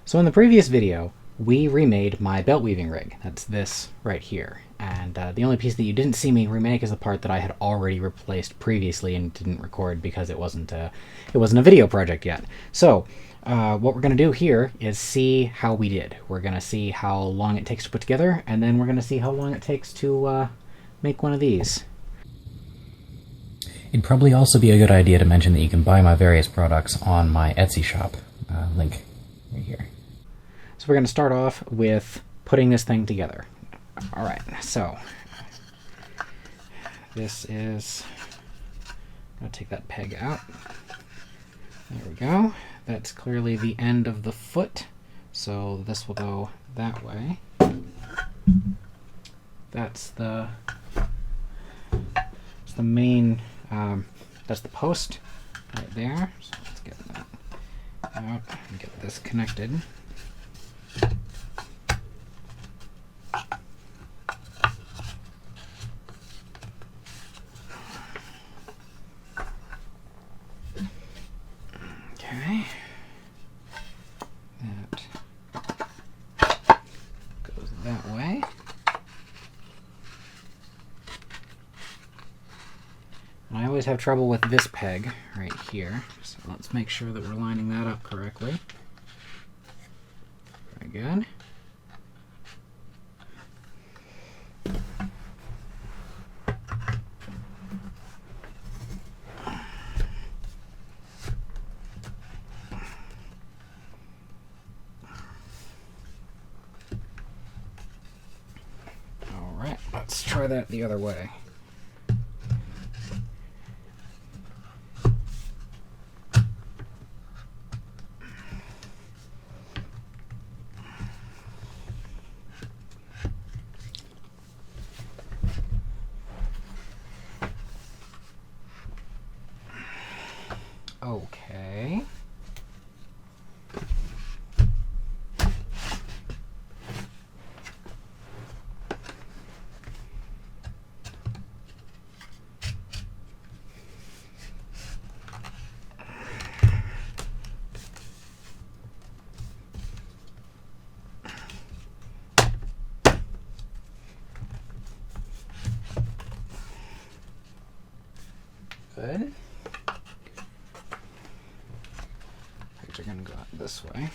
So in the previous video, we remade my belt weaving rig. That's this right here. And the only piece that you didn't see me remake is the part that I had already replaced previously and didn't record because it wasn't a video project yet. So what we're going to do here is see how we did. We're going to see how long it takes to put together, and then we're going to see how long it takes to make one of these. It'd probably also be a good idea to mention that you can buy my various products on my Etsy shop. Link right here. So we're going to start off with putting this thing together. All right, so this is, I'm going to take that peg out. There we go. That's clearly the end of the foot, so this will go that way. That's the main, that's the post right there. So let's get that out and get this connected. Okay, that goes that way. And I always have trouble with this peg right here, so let's make sure that we're lining that up correctly. Very good. Alright, let's try that the other way. Okay. Good. Pegs are going to go out this way.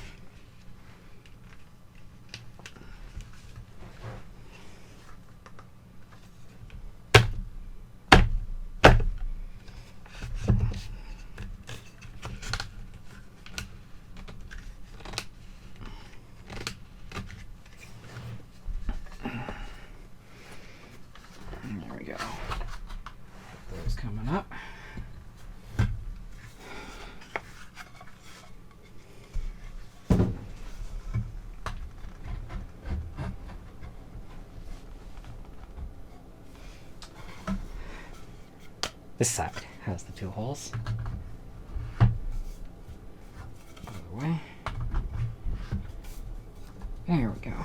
There we go. Those coming up. This side has the two holes. Other way. There we go.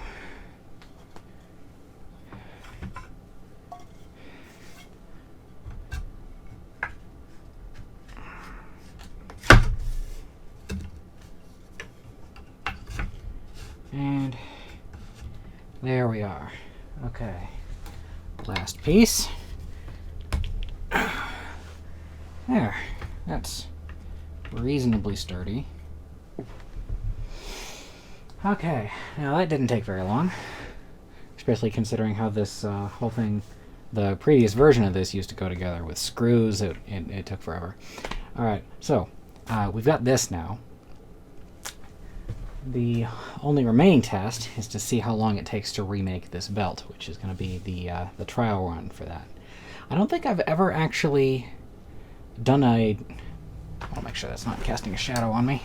And there we are. Okay. Last piece. There. That's reasonably sturdy. Okay. Now that didn't take very long. Especially considering how this whole thing, the previous version of this used to go together with screws. It took forever. Alright, so we've got this now. The only remaining test is to see how long it takes to remake this belt, which is going to be the trial run for that. I don't think I've ever actually done a... I'll make sure that's not casting a shadow on me.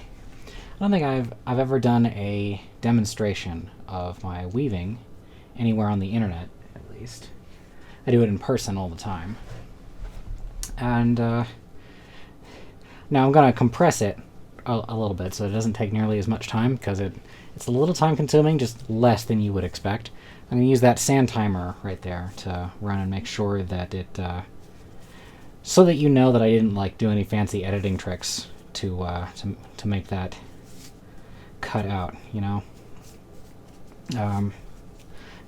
I don't think I've ever done a demonstration of my weaving anywhere on the internet, at least. I do it in person all the time. And now I'm going to compress it a little bit so it doesn't take nearly as much time, because it's a little time consuming, just less than you would expect. I'm going to use that sand timer right there to run and make sure that it so that you know that I didn't do any fancy editing tricks to make that cut out, you know?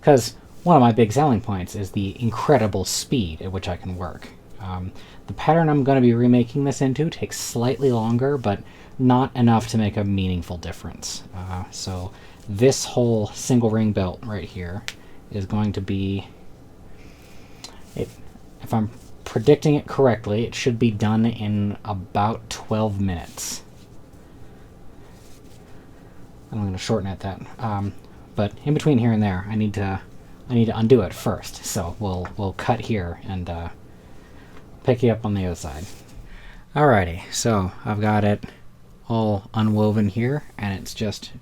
Because one of my big selling points is the incredible speed at which I can work. The pattern I'm going to be remaking this into takes slightly longer, but not enough to make a meaningful difference. So this whole single ring belt right here is going to be, if I'm predicting it correctly, it should be done in about 12 minutes. I'm going to shorten it that. But in between here and there, I need to undo it first. So we'll cut here and pick you up on the other side. Alrighty, so I've got it all unwoven here, and it's just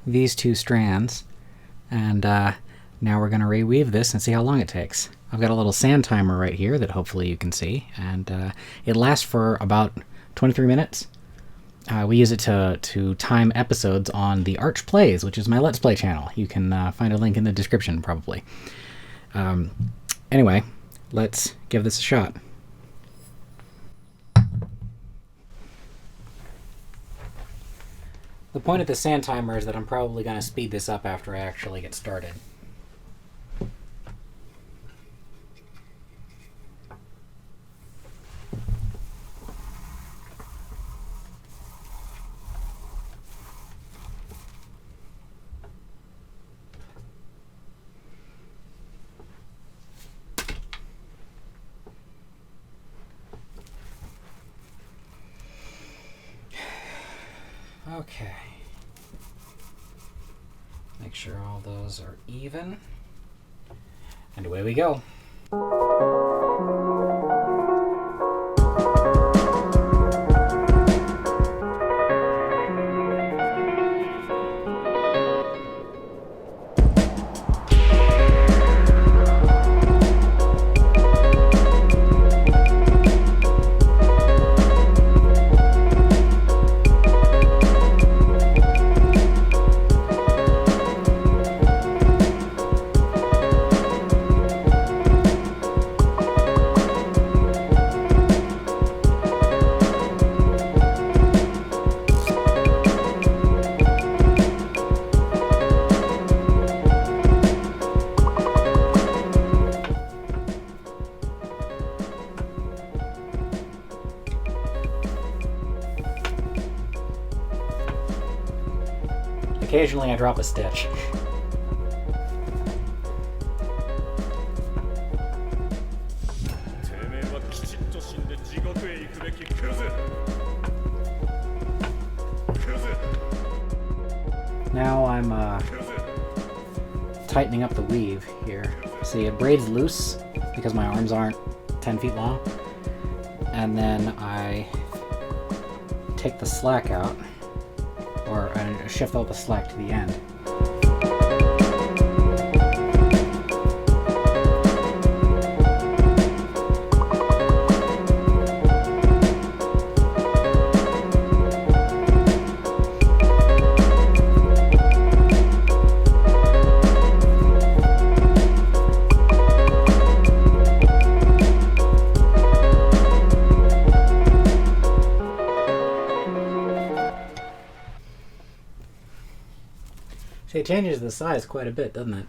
these two strands, and now we're going to reweave this and see how long it takes. I've got a little sand timer right here that hopefully you can see, and it lasts for about 23 minutes. We use it to time episodes on the Arch Plays, which is my Let's Play channel. You can find a link in the description, probably. Anyway, let's give this a shot. The point of the sand timer is that I'm probably going to speed this up after I actually get started. Okay. Make sure all those are even. And away we go. Occasionally I drop a stitch. Now I'm tightening up the weave here. See, it braids loose because my arms aren't 10 feet long. And then I take the slack out, or shift all the slack to the end. See, it changes the size quite a bit, doesn't it?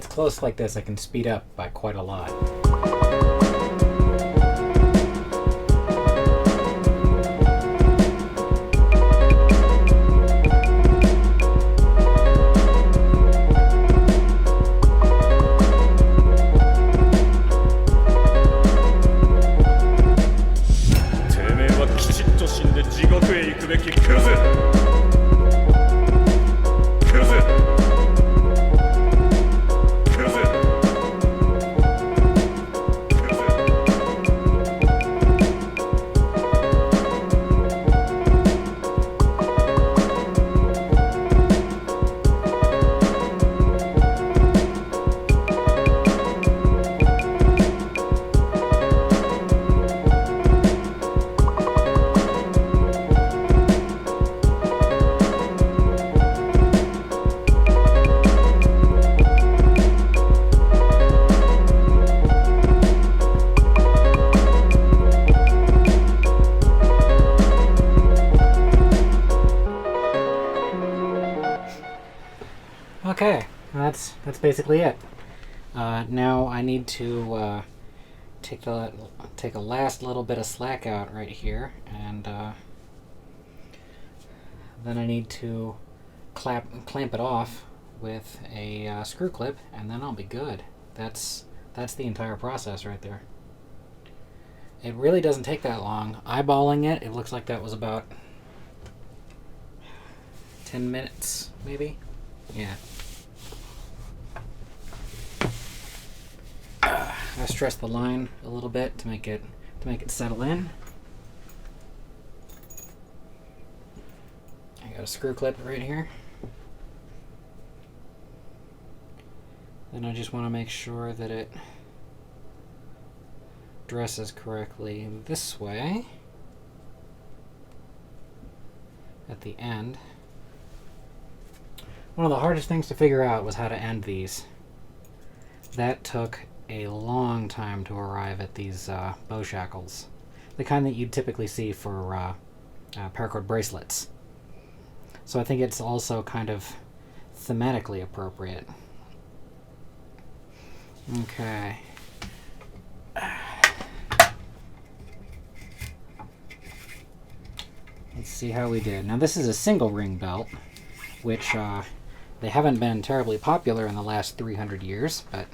Close like this, I can speed up by quite a lot. 死んで地獄へ行くべきクズ。クズ。クズ。Okay, that's basically it. Now I need to take a last little bit of slack out right here, and then I need to clamp it off with a screw clip, and then I'll be good. That's the entire process right there. It really doesn't take that long. Eyeballing it, it looks like that was about 10 minutes, maybe? Yeah. I stress the line a little bit to make it settle in. I got a screw clip right here. Then I just want to make sure that it dresses correctly this way at the end. One of the hardest things to figure out was how to end these. That took a long time to arrive at these bow shackles, the kind that you'd typically see for paracord bracelets. So I think it's also kind of thematically appropriate. Okay. Let's see how we did. Now this is a single ring belt, which they haven't been terribly popular in the last 300 years, but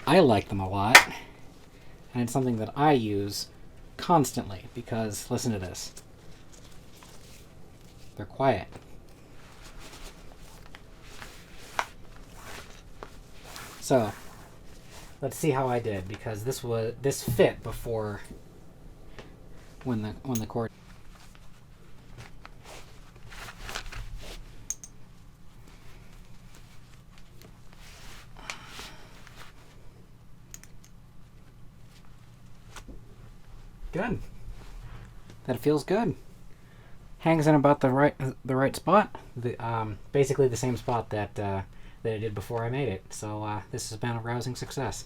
I like them a lot, and it's something that I use constantly because, listen to this, they're quiet. So, let's see how I did, because this fit before when the cord. Good. That feels good. Hangs in about the right spot. Basically the same spot that I did before I made it. So this has been a rousing success.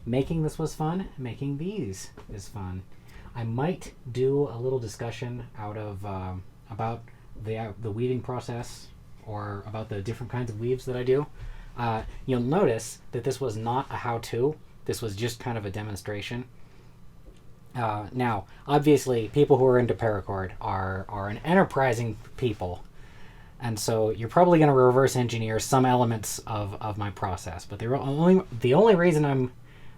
Making this was fun. Making these is fun. I might do a little discussion out of about the weaving process, or about the different kinds of weaves that I do. You'll notice that this was not a how-to. This was just kind of a demonstration. Now, obviously, people who are into paracord are an enterprising people, and so you're probably going to reverse engineer some elements of my process. But the only reason I'm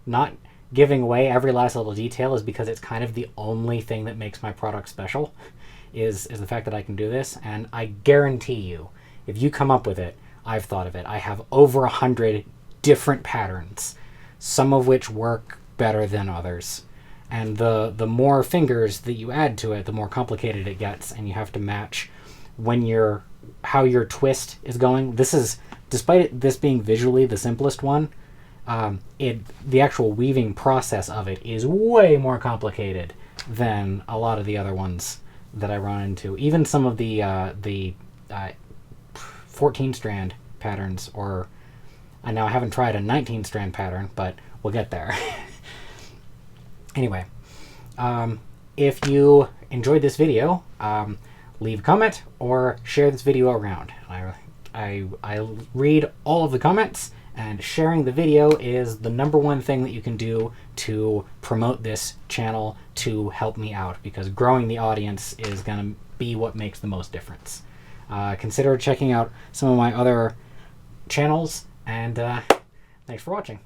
not giving away every last little detail is because it's kind of the only thing that makes my product special, is the fact that I can do this. And I guarantee you, if you come up with it, I've thought of it. I have over 100 different patterns, some of which work better than others. And the more fingers that you add to it, the more complicated it gets, and you have to match how your twist is going. This is, despite this being visually the simplest one, the actual weaving process of it is way more complicated than a lot of the other ones that I run into. Even some of the 14 strand patterns, or now I haven't tried a 19 strand pattern, but we'll get there. Anyway, if you enjoyed this video, leave a comment or share this video around. I read all of the comments, and sharing the video is the #1 thing that you can do to promote this channel to help me out, because growing the audience is going to be what makes the most difference. Consider checking out some of my other channels, and thanks for watching.